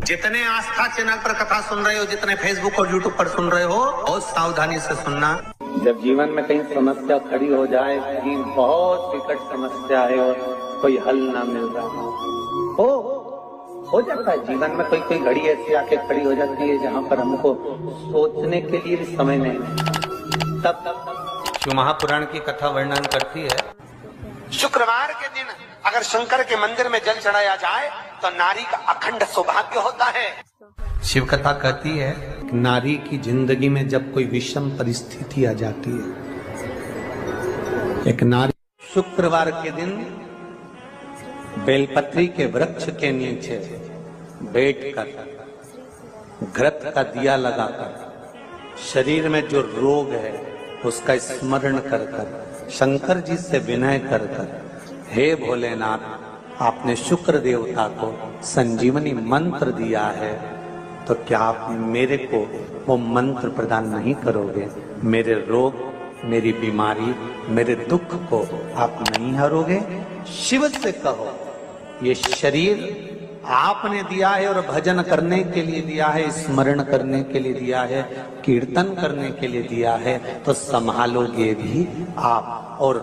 जितने आस्था चैनल पर कथा सुन रहे हो, जितने फेसबुक और यूट्यूब पर सुन रहे हो, बहुत सावधानी से सुनना। जब जीवन में कहीं समस्या खड़ी हो जाए, कहीं बहुत विकट समस्या है और कोई हल ना मिल रहा हो जाता है। जीवन में कोई घड़ी ऐसी आके खड़ी हो जाती है जहाँ पर हमको सोचने के लिए भी समय नहीं। तब शिव महापुराण की कथा वर्णन करती है, शुक्रवार के दिन अगर शंकर के मंदिर में जल चढ़ाया जाए तो नारी का अखंड सौभाग्य होता है। शिव कथा कहती है, नारी की जिंदगी में जब कोई विषम परिस्थिति आ जाती है, एक नारी शुक्रवार के दिन बेलपत्री के वृक्ष के नीचे बैठकर घृत का दिया लगाकर शरीर में जो रोग है उसका स्मरण कर कर शंकर जी से विनय कर कर, हे भोलेनाथ, आपने शुक्र देवता को संजीवनी मंत्र दिया है, तो क्या आप मेरे को वो मंत्र प्रदान नहीं करोगे? मेरे रोग, मेरी बीमारी, मेरे दुख को आप नहीं हरोगे? शिव से कहो, ये शरीर आपने दिया है और भजन करने के लिए दिया है, स्मरण करने के लिए दिया है, कीर्तन करने के लिए दिया है, तो संभालोगे भी आप। और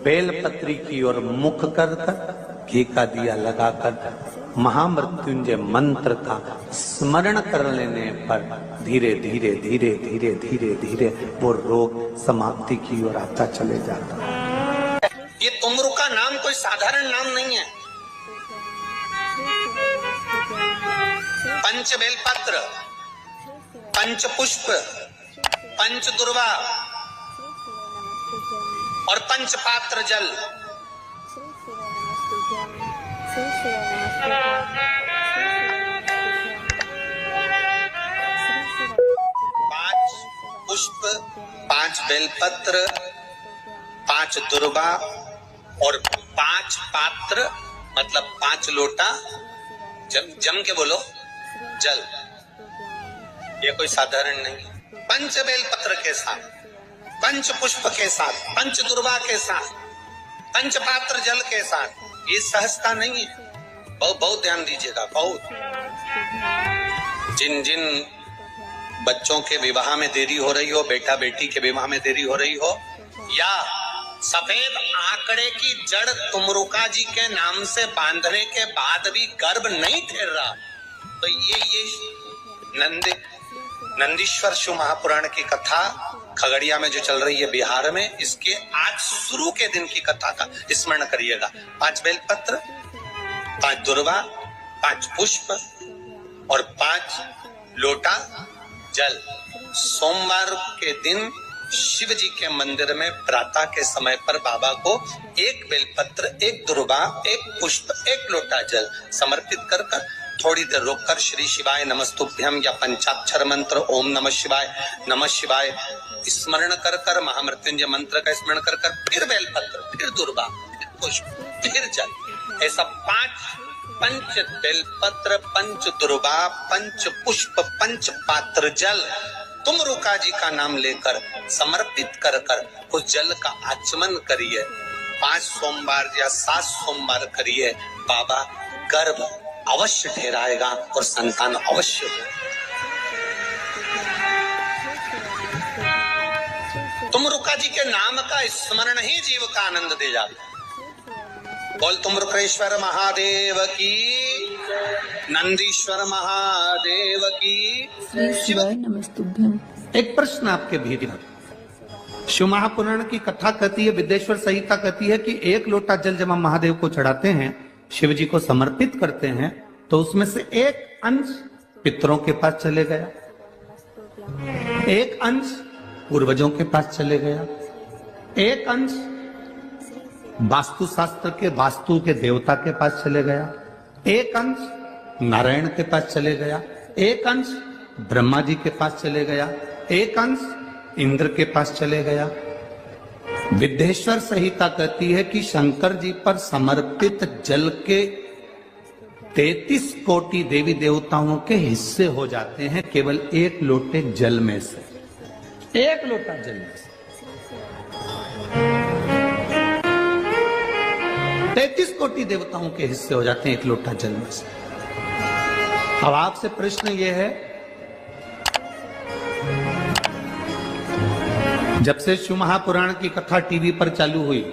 बेलपत्री की ओर मुख कर घी का दिया लगाकर महामृत्युंजय मंत्र का स्मरण कर लेने पर धीरे धीरे धीरे धीरे धीरे धीरे वो रोग समाप्ति की ओर आता चले जाता है। ये तुमरू का नाम कोई साधारण नाम नहीं है। पंच बेलपत्र, पंच पुष्प, पंच दुर्वा और पंच पात्र जल, पांच पुष्प, पांच बेलपत्र, पांच दुर्वा और पांच पात्र, मतलब 5 लोटा जम के बोलो जल। ये कोई साधारण नहीं। पंच बेलपत्र के साथ, पंच पुष्प के साथ, पंच दुर्वा के साथ, पंच पात्र जल के साथ, ये सहजता नहीं है। बहुत ध्यान दीजिएगा। बहुत जिन जिन बच्चों के विवाह में देरी हो रही हो, बेटा बेटी के विवाह में देरी हो रही हो, या सफेद आंकड़े की जड़ तुमरुका जी के नाम से बांधने के बाद भी गर्भ नहीं ठहर रहा, तो ये नंदीश्वर शिव महापुराण की कथा खगड़िया में जो चल रही है बिहार में, इसके आज शुरू के दिन की कथा का स्मरण करिएगा। 5 बेलपत्र, 5 दुर्वा, 5 पुष्प और 5 लोटा जल। सोमवार के दिन शिव जी के मंदिर में प्रातः के समय पर बाबा को 1 बेलपत्र, 1 दुर्वा, 1 पुष्प, 1 लोटा जल समर्पित कर कर थोड़ी देर रोककर श्री शिवाय नमस्तुभ्यम या पंचाक्षर मंत्र ओम नमः शिवाय स्मरण कर कर महामृत्युंजय मंत्र का स्मरण कर कर फिर बेलपत्र, फिर दुर्वा, फिर पुष्प, फिर जल, ऐसा 5 पंच बेलपत्र, पंच दुर्वा, पंच पुष्प, पंच पात्र जल तुमरुका जी का नाम लेकर समर्पित कर कर उस जल का आचमन करिए। 5 सोमवार या 7 सोमवार करिए, बाबा गर्भ अवश्य ठहराएगा और संतान अवश्य हो। तुमरुका जी के नाम का स्मरण ही जीव का आनंद दे जाता है। बोल तुमरुकेश्वर महादेव की, नंदीश्वर महादेव की। शिवाय नमस्तुभ्यम। एक प्रश्न आपके भीतर, शिव महापुराण की कथा कहती है, विद्येश्वर संहिता कहती है कि 1 लोटा जल जब हम महादेव को चढ़ाते हैं, शिव जी को समर्पित करते हैं, तो उसमें से 1 अंश पितरों के पास चले गया, 1 अंश पूर्वजों के पास चले गया, 1 अंश वास्तु शास्त्र के वास्तु के देवता के पास चले गया, 1 अंश नारायण के पास चले गया, 1 अंश ब्रह्मा जी के पास चले गया, 1 अंश इंद्र के पास चले गया। विद्येश्वर संहिता कहती है कि शंकर जी पर समर्पित जल के 33 कोटि देवी देवताओं के हिस्से हो जाते हैं केवल 1 लोटे जल में से, 1 लोटा जल में से। 33 कोटि देवताओं के हिस्से हो जाते हैं 1 लोटा जल में से। अब आपसे प्रश्न ये है, जब से शिव महापुराण की कथा टीवी पर चालू हुई,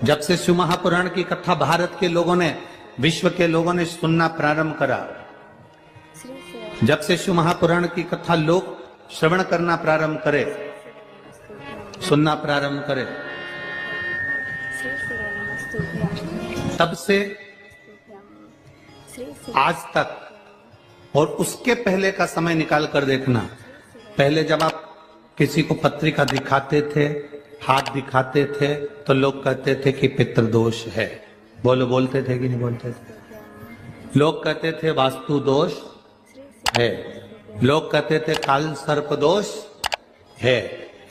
जब से शिव महापुराण की कथा भारत के लोगों ने, विश्व के लोगों ने सुनना प्रारंभ करा, जब से शिव महापुराण की कथा लोग श्रवण करना प्रारंभ करे, सुनना प्रारंभ करे, तब से आज तक और उसके पहले का समय निकाल कर देखना। पहले जब आप किसी को पत्रिका दिखाते थे, हाथ दिखाते थे, तो लोग कहते थे कि पितृदोष है। बोलते थे कि नहीं बोलते थे? लोग कहते थे वास्तु दोष है, लोग कहते थे काल सर्प दोष है,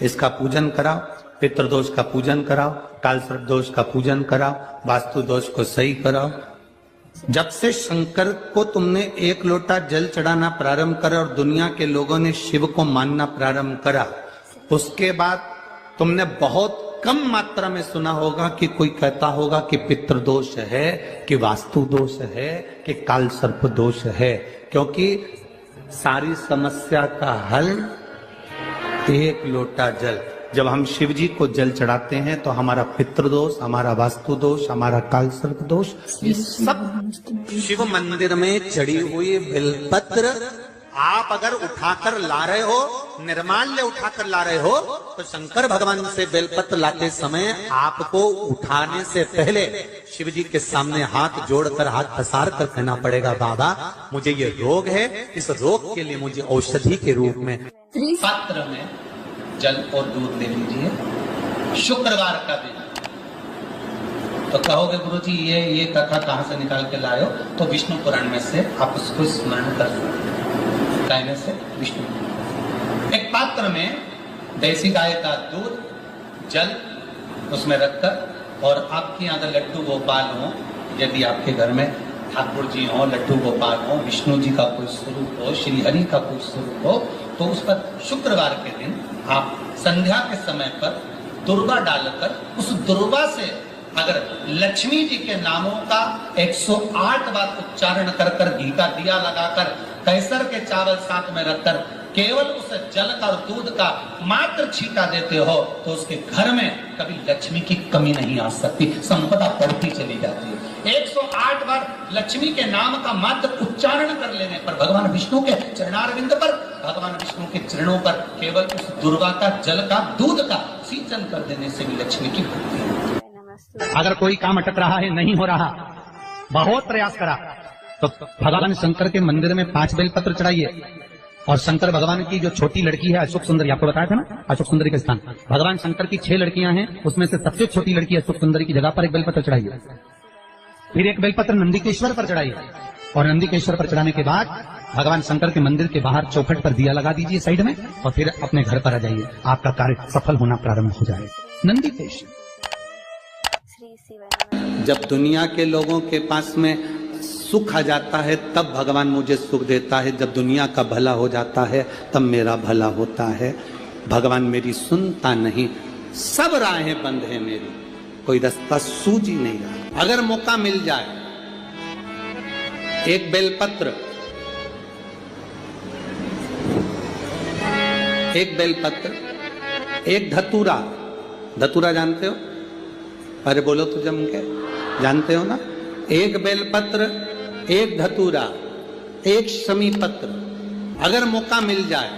इसका पूजन कराओ, पितृदोष का पूजन कराओ, काल सर्प दोष का पूजन कराओ, वास्तु दोष को सही कराओ। जब से शंकर को तुमने एक लोटा जल चढ़ाना प्रारंभ करा और दुनिया के लोगों ने शिव को मानना प्रारंभ करा, उसके बाद तुमने बहुत कम मात्रा में सुना होगा कि कोई कहता होगा कि पितृदोष है, कि वास्तु दोष है, कि काल सर्प दोष है। क्योंकि सारी समस्या का हल एक लोटा जल। जब हम शिव जी को जल चढ़ाते हैं तो हमारा पितृदोष, हमारा वास्तु दोष, हमारा काल सर्प दोष, ये सब शिव मंदिर में चढ़ी हुई बेलपत्र आप अगर उठाकर ला रहे हो, निर्माल्य उठाकर ला रहे हो, तो शंकर भगवान से बेलपत्र लाते समय आपको उठाने से पहले शिव जी के सामने हाथ जोड़कर, हाथ पसार कर कहना पड़ेगा, बाबा मुझे ये रोग है, इस रोग के लिए मुझे औषधि के रूप में पात्र में जल और दूध ले लीजिए शुक्रवार का दिन। तो कहोगे गुरुजी ये कथा कहां से निकाल के लाए हो? तो विष्णु पुराण में से आप उसको स्मरण कर सकते हैं। कहने से विष्णु, एक पात्र में देसी गाय का दूध, जल उसमें रखकर, और आपके यहाँ अगर लड्डू गोपाल हो, यदि आपके घर में ठाकुर जी हो, लड्डू गोपाल हो, विष्णु जी का कोई स्वरूप हो, श्री हरि का कोई स्वरूप हो, तो उस पर शुक्रवार के दिन आप संध्या के समय पर दुर्वा डालकर, उस दुर्वा से अगर लक्ष्मी जी के नामों का 108 बार उच्चारण कर घी का दिया लगाकर, कैसर के चावल साथ में रखकर केवल उस जल का और दूध का मात्र छींटा देते हो, तो उसके घर में कभी लक्ष्मी की कमी नहीं आ सकती, संपदा बढ़ती चली जाती है। 108 बार लक्ष्मी के नाम का मात्र उच्चारण कर लेने पर, भगवान विष्णु के चरणारविंद पर, भगवान विष्णु के चरणों पर केवल उस दुर्वा का जल का दूध का सिंचन कर देने से भी लक्ष्मी की वृद्धि है। अगर कोई काम अटक रहा है, नहीं हो रहा, बहुत प्रयास करा, तो भगवान शंकर के मंदिर में 5 बेलपत्र चढ़ाइए। और शंकर भगवान की जो छोटी लड़की है अशोक सुंदरी, आपको बताया था ना, अशोक सुंदरी का स्थान, भगवान शंकर की 6 लड़कियां हैं, उसमें से सबसे छोटी लड़की अशोक सुंदरी की जगह पर एक बेलपत्र चढ़ाइए। फिर एक बेलपत्र नंदीकेश्वर पर चढ़ाइए, और नंदीकेश्वर पर चढ़ाने के बाद भगवान शंकर के मंदिर के बाहर चौखट पर दिया लगा दीजिए साइड में, और फिर अपने घर पर आ जाइए, आपका कार्य सफल होना प्रारंभ हो जाएगा। नंदीकेश्वर। जब दुनिया के लोगों के पास में सुख आ जाता है तब भगवान मुझे सुख देता है, जब दुनिया का भला हो जाता है तब मेरा भला होता है। भगवान मेरी सुनता नहीं, सब राहें बंद है मेरी, कोई रास्ता सूझ ही नहीं रहा। अगर मौका मिल जाए, एक बेलपत्र, एक बेलपत्र, एक धतूरा, धतूरा जानते हो? अरे बोलो तो जम के, जानते हो ना? एक बेलपत्र, एक धतूरा, एक शमी पत्र, अगर मौका मिल जाए,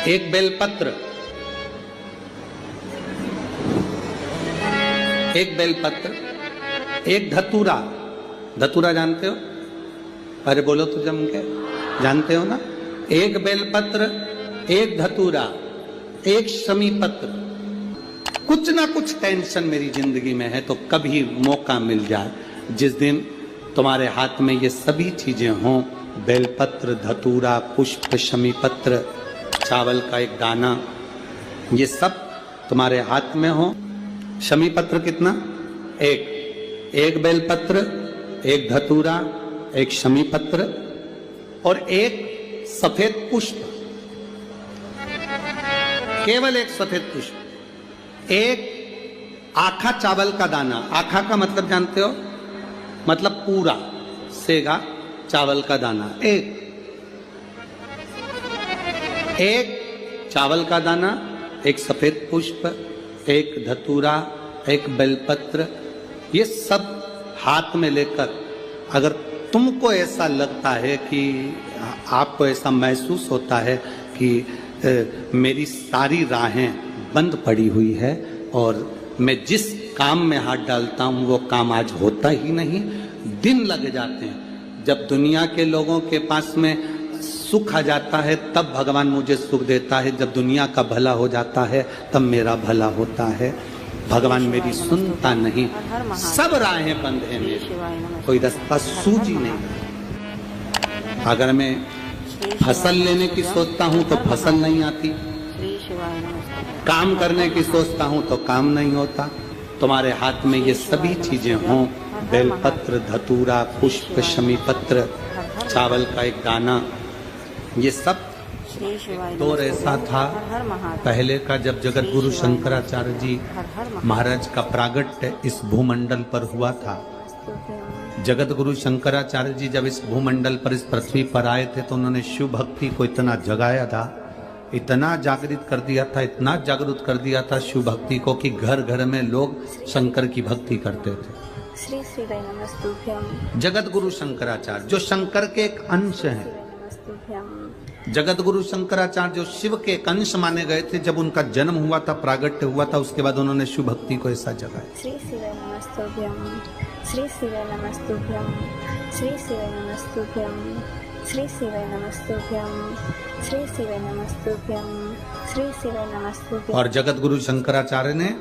एक बेलपत्र, एक बेलपत्र, एक धतूरा, धतूरा जानते हो? अरे बोलो तो जम के, जानते हो ना? एक बेलपत्र, एक धतूरा, एक शमी पत्र। कुछ ना कुछ टेंशन मेरी जिंदगी में है, तो कभी मौका मिल जाए, जिस दिन तुम्हारे हाथ में ये सभी चीजें हों, बेलपत्र, धतूरा, पुष्प, शमी पत्र, चावल का एक दाना, ये सब तुम्हारे हाथ में हो। शमी पत्र कितना? एक बेलपत्र, एक धतूरा, एक शमी पत्र और एक सफेद पुष्प, केवल एक सफेद पुष्प, एक आखा चावल का दाना। आखा का मतलब जानते हो? मतलब पूरा सेगा, चावल का दाना, एक चावल का दाना, एक सफेद पुष्प, एक धतूरा, एक बेलपत्र, ये सब हाथ में लेकर अगर तुमको ऐसा लगता है कि आपको ऐसा महसूस होता है कि मेरी सारी राहें बंद पड़ी हुई है और मैं जिस काम में हाथ डालता हूं वो काम आज होता ही नहीं, दिन लग जाते हैं। जब दुनिया के लोगों के पास में सुख आ जाता है तब भगवान मुझे सुख देता है, जब दुनिया का भला हो जाता है तब मेरा भला होता है। भगवान मेरी सुनता नहीं, सब राहें बंद हैं मेरी, कोई रास्ता सूझी नहीं। अगर मैं फसल लेने की सोचता हूं तो फसल नहीं आती, काम करने की सोचता हूं तो काम नहीं होता। तुम्हारे हाथ में ये सभी चीजें हों, बेलपत्र, धतूरा, पुष्प, शमी पत्र, चावल का एक दाना, ये सब दौर ऐसा था पहले का जब जगत गुरु शंकराचार्य जी महाराज का प्रागट्य इस भूमंडल पर हुआ था। जगत गुरु शंकराचार्य जी जब इस भूमंडल पर, इस पृथ्वी पर आए थे तो उन्होंने शिव भक्ति को इतना जगाया था, इतना जागृत कर दिया था, इतना जागृत कर दिया था शिव भक्ति को कि घर घर में लोग शंकर की भक्ति करते थे। श्री श्री नमस्तुभ्यं। जगत गुरु शंकराचार्य जो शंकर के एक अंश हैं, जगत गुरु शंकराचार्य जो शिव के एक अंश माने गए थे, जब उनका जन्म हुआ था, प्रागट्य हुआ था, उसके बाद उन्होंने शिव भक्ति को ऐसा जगाया। श्री शिव नमस्तुभ्यं, श्री शिव नमस्तुभ्यं, श्री शिव नमस्तुभ्यं, श्री शिव नमस्तुभ्यं, श्री शिव नमस्तुभ्यं, श्री शिव नमस्तुभ्यं। और जगत गुरु शंकराचार्य ने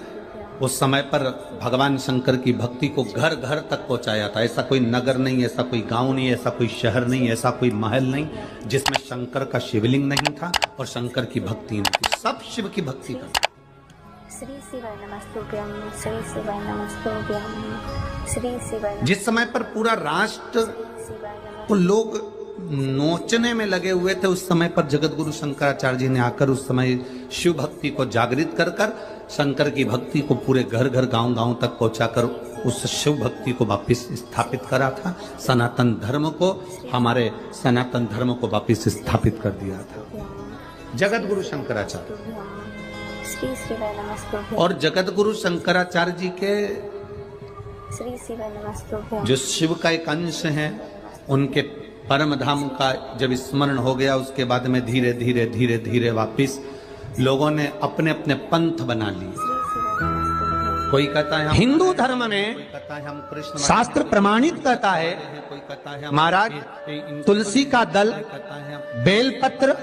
उस समय पर भगवान शंकर की भक्ति को घर घर तक पहुंचाया था। ऐसा कोई नगर नहीं, ऐसा कोई गांव नहीं, ऐसा कोई शहर नहीं, ऐसा कोई महल नहीं जिसमें शंकर का शिवलिंग नहीं था और शंकर की भक्ति नहीं थी। सब शिव की भक्ति करते। श्री शिवाय नमस्तुभ्यं, श्री शिवाय नमस्तुभ्यं, श्री शिवाय। जिस समय पर पूरा राष्ट्र को लोग नोचने में लगे हुए थे, उस समय पर जगत गुरु शंकराचार्य जी ने आकर उस समय शिव भक्ति को जागृत कर कर शंकर की भक्ति को पूरे घर घर गांव गांव तक पहुंचाकर उस शिव भक्ति को वापस स्थापित करा था। सनातन धर्म को, हमारे सनातन धर्म को वापस स्थापित कर दिया था जगत गुरु शंकराचार्य। श्री शिवाय नमस्तुभ्यं। और जगत गुरु शंकराचार्य जी के श्री शिवाय नमस्तुभ्यं जो शिव का एक अंश है, उनके परम धाम का जब स्मरण हो गया, उसके बाद में धीरे धीरे धीरे धीरे वापिस लोगों ने अपने अपने पंथ बना लिए। कोई कहता है हिंदू धर्म में, शास्त्र प्रमाणित करता है महाराज तुलसी का दल, बेलपत्र,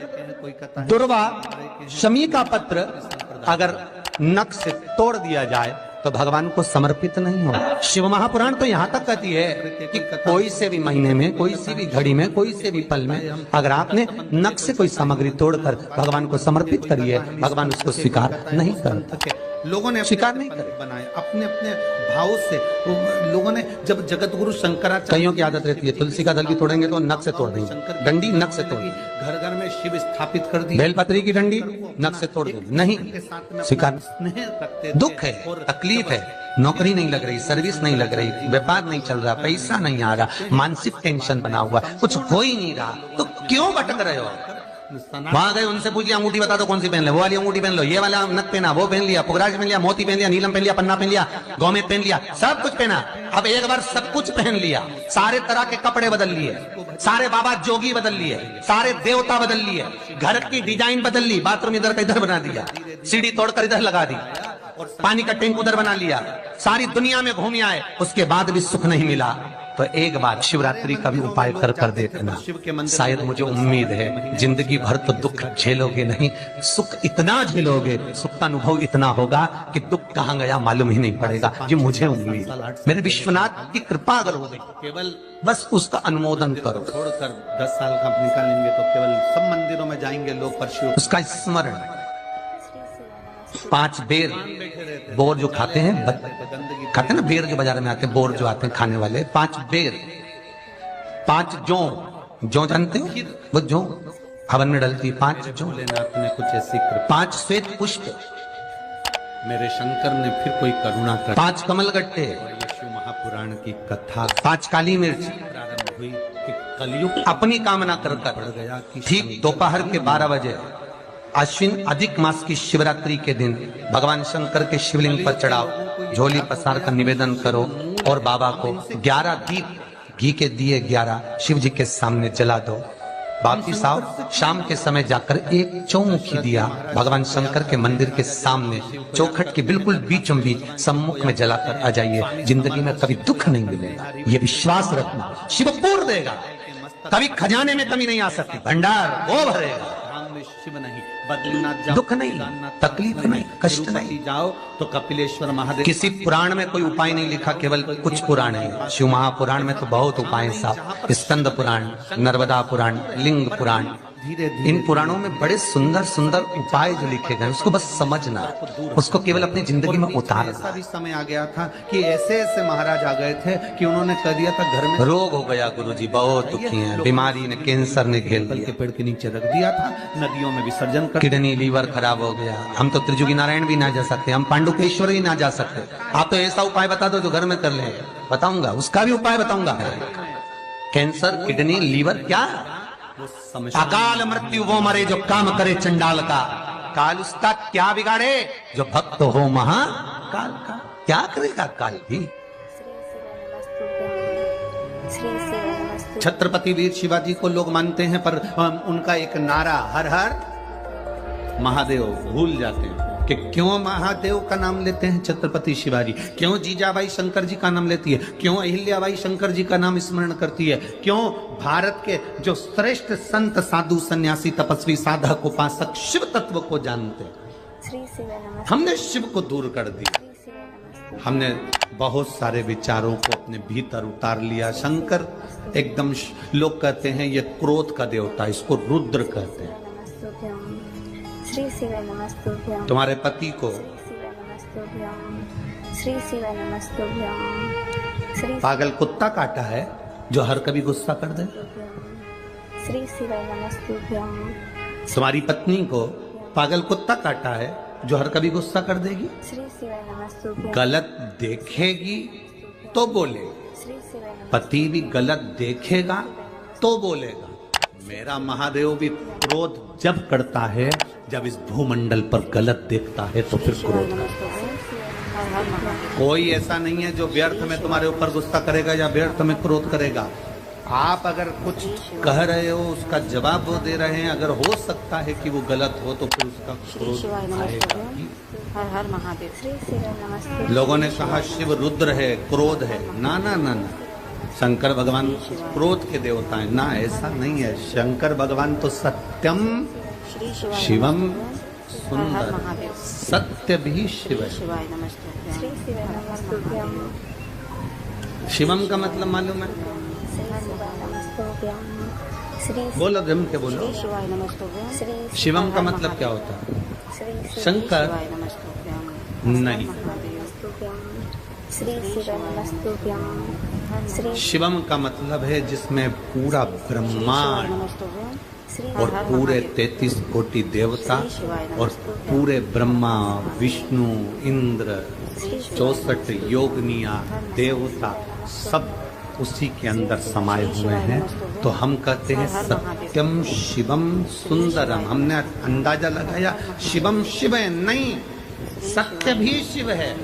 दुर्वा, शमी का पत्र अगर नख से तोड़ दिया जाए तो भगवान को समर्पित नहीं हो। शिव महापुराण तो यहाँ तक कहती है कि कोई से भी महीने में, कोई सी भी घड़ी में, कोई से भी पल में अगर आपने नख से कोई सामग्री तोड़कर भगवान को समर्पित करी है, भगवान उसको स्वीकार नहीं करते। लोगों ने स्वीकार नहीं करे, बनाए अपने अपने भाव से। लोगों ने जब जगत गुरु शंकराचार्य, कईयों की आदत रहती है तुलसी का दल भी तोड़ेंगे तो नख से तोड़ देंगे, डंडी नख से तोड़, घर घर में शिव स्थापित कर दी, बेलपत्री की डंडी नख से तोड़ देंगे, नहीं स्वीकार नहीं करते। दुख है, तकलीफ है, नौकरी नहीं लग रही, सर्विस नहीं लग रही, व्यापार नहीं चल रहा, पैसा नहीं आ रहा, मानसिक टेंशन बना हुआ, कुछ हो ही नहीं रहा, तो क्यों भटक रहे हो? वहां गए, उनसे पूछिए अंगूठी बता दो कौन सी पहन ले, वो वाली अंगूठी पहन लो, ये वाला नथ पहना, वो पहन लिया, पुगराज पहन लिया, मोती पहन लिया, नीलम पहन लिया, पन्ना पहन लिया, गौमेद पहन लिया, सब कुछ पहना। अब एक बार सब कुछ पहन लिया, सारे तरह के कपड़े बदल लिए, सारे बाबा जोगी बदल लिए, सारे देवता बदल लिए, घर की डिजाइन बदल ली, बाथरूम इधर का इधर बना दिया, सीढ़ी तोड़कर इधर लगा दी, पानी का टैंक उधर बना लिया, सारी दुनिया में घूम आए, उसके बाद भी सुख नहीं मिला। तो एक बार शिवरात्रि का भी उपाय कर कर देखना, शायद मुझे उम्मीद है जिंदगी भर तो दुख झेलोगे नहीं, सुख इतना झेलोगे, सुख का अनुभव इतना होगा कि दुख कहाँ गया मालूम ही नहीं पड़ेगा। ये मुझे उम्मीद, मेरे विश्वनाथ की कृपा अगर हो गई, केवल बस उसका अनुमोदन करो। छोड़कर 10 साल का निकालेंगे तो केवल सब मंदिरों में जाएंगे लोग, पर उसका स्मरण 5 बेर, बोर जो खाते हैं, खाते हैं ना बेर जो बाजार में आते हैं, बोर जो आते हैं खाने वाले, 5 बेर, 5 जौ जानते हो, वो जौ हवन में डलती, 5 जौ लेना। आपने कुछ ऐसी 5 श्वेत पुष्प, मेरे शंकर ने फिर कोई करुणा कर, 5 कमल गट्टे, शिव महापुराण की कथा, 5 काली मिर्च, हुई कि कलयुग अपनी कामना कर बढ़ गया कि ठीक दोपहर के 12 बजे अश्विन अधिक मास की शिवरात्रि के दिन भगवान शंकर के शिवलिंग पर चढ़ाओ, झोली पसार कर निवेदन करो और बाबा को 11 दीप घी के दिए 11 शिव जी के सामने जला दो। वापिस आओ, शाम के समय जाकर एक चौमुखी दिया भगवान शंकर के मंदिर के सामने चौखट के बिल्कुल बीचों बीच सम्मुख में जलाकर आ जाइए। जिंदगी में कभी दुख नहीं मिलेगा, ये विश्वास रखना। शिव पूर्ण देगा, कभी खजाने में कमी नहीं आ सकती, भंडार वो भरेगा। धाम में शिव नहीं, बद्रीनाथ जाओ, दुख नहीं, केदारनाथ तकलीफ जाओ, नहीं, कष्ट तिरुपति नहीं। जाओ तो कपिलेश्वर महादेव। किसी पुराण में कोई उपाय नहीं लिखा, केवल कुछ पुराण है। शिव महापुराण में तो बहुत उपाय हैं साहब, स्कंद पुराण, नर्मदा पुराण, लिंग पुराण, धीरे इन पुराणों में बड़े सुंदर सुंदर उपाय जो लिखे गए, उसको बस समझना, उसको केवल अपनी जिंदगी में ऐसा उतारना। भी समय आ गया था कि ऐसे ऐसे महाराज आ गए थे कि उन्होंने कह दिया था घर में रोग हो गया गुरुजी, बहुत दुखी हैं, बीमारी ने, कैंसर ने घेर पीपल के लिया, पेड़ के नीचे रख दिया था, नदियों में विसर्जन कर। किडनी लीवर खराब हो गया। हम तो त्रिजुगी नारायण भी ना जा सकते, हम पांडुकेश्वर भी ना जा सकते। आप तो ऐसा उपाय बता दो जो घर में कर ले। बताऊंगा, उसका भी उपाय बताऊंगा। कैंसर, किडनी, लीवर, क्या अकाल मृत्यु वो मरे जो काम करे चंडाल का, काल उसका क्या बिगाड़े जो भक्त हो महाकाल का। क्या करेगा काल भी। श्री शिव नमस्तुभ्यं। छत्रपति वीर शिवाजी को लोग मानते हैं, पर उनका एक नारा हर हर महादेव भूल जाते हैं कि क्यों महादेव का नाम लेते हैं छत्रपति शिवाजी, क्यों जीजाबाई शंकर जी का नाम लेती है, क्यों अहिल्याबाई शंकर जी का नाम स्मरण करती है, क्यों भारत के जो श्रेष्ठ संत साधु सन्यासी तपस्वी साधक उपासक शिव तत्व को जानते हैं। श्री शिव नमस्तुभ्यं। हमने शिव को दूर कर दिया, श्री शिव नमस्तुभ्यं। हमने बहुत सारे विचारों को अपने भीतर उतार लिया। शंकर एकदम लोग कहते हैं ये क्रोध का देवता, इसको रुद्र कहते हैं। श्री शिव नमस्तुभ्यं। तुम्हारे पति को श्री शिव नमस्तुभ्यं। श्री शिव नमस्तुभ्यं। श्री पागल कुत्ता काटा है जो हर कभी गुस्सा कर दे। श्री शिव नमस्तुभ्यं। तुम्हारी पत्नी को पागल कुत्ता काटा है जो हर कभी गुस्सा कर देगी, श्री शिव नमस्तुभ्यं। गलत देखेगी तो बोलेगी। श्री शिव नमस्तुभ्यं। पति भी गलत देखेगा तो बोलेगा। मेरा महादेव भी क्रोध जब करता है जब इस भूमंडल पर गलत देखता है तो फिर क्रोध करता है। कोई ऐसा नहीं है जो व्यर्थ में तुम्हारे ऊपर गुस्सा करेगा या व्यर्थ में क्रोध करेगा। आप अगर कुछ कह रहे हो उसका जवाब वो दे रहे हैं, अगर हो सकता है कि वो गलत हो तो फिर उसका क्रोध आएगा ही। हर हर महादेव। श्री शिव नमस्तुभ्यं। लोगों ने कहा शिव रुद्र है, क्रोध है। ना ना ना ना, शंकर भगवान क्रोध के देवता हैं। ना, ऐसा नहीं है। शंकर भगवान तो सत्यम श्री शिवाय शिवम नमस्तुभ्यं। हर हर सुंदर, महादेव। सत्य भी शिव है। शिवाय नमस्तुभ्यं। श्री शिव नमस्तुभ्यं। शिवम का मतलब मालूम है? श्री शिव नमस्तुभ्यं। श्री बोलो, जम के बोलो। श्री शिवाय नमस्तुभ्यं। श्री शिवम का मतलब क्या होता है? श्री शंकर शिवाय नमस्तुभ्यं। नहीं। नमस्तुभ्यं। श्री शिव नमस्तुभ्यं। श्री शिवम का मतलब है जिसमें पूरा ब्रह्मांड नमस्तुभ्यं। श्री और पूरे 33 कोटि देवता और पूरे ब्रह्मा विष्णु इंद्र 64 योगनिया देवता सब उसी के अंदर समाये हुए हैं। तो हम कहते हैं सत्यम शिवम सुंदरम। हमने अंदाजा लगाया शिवम शिव है, नहीं, सत्य भी शिव है।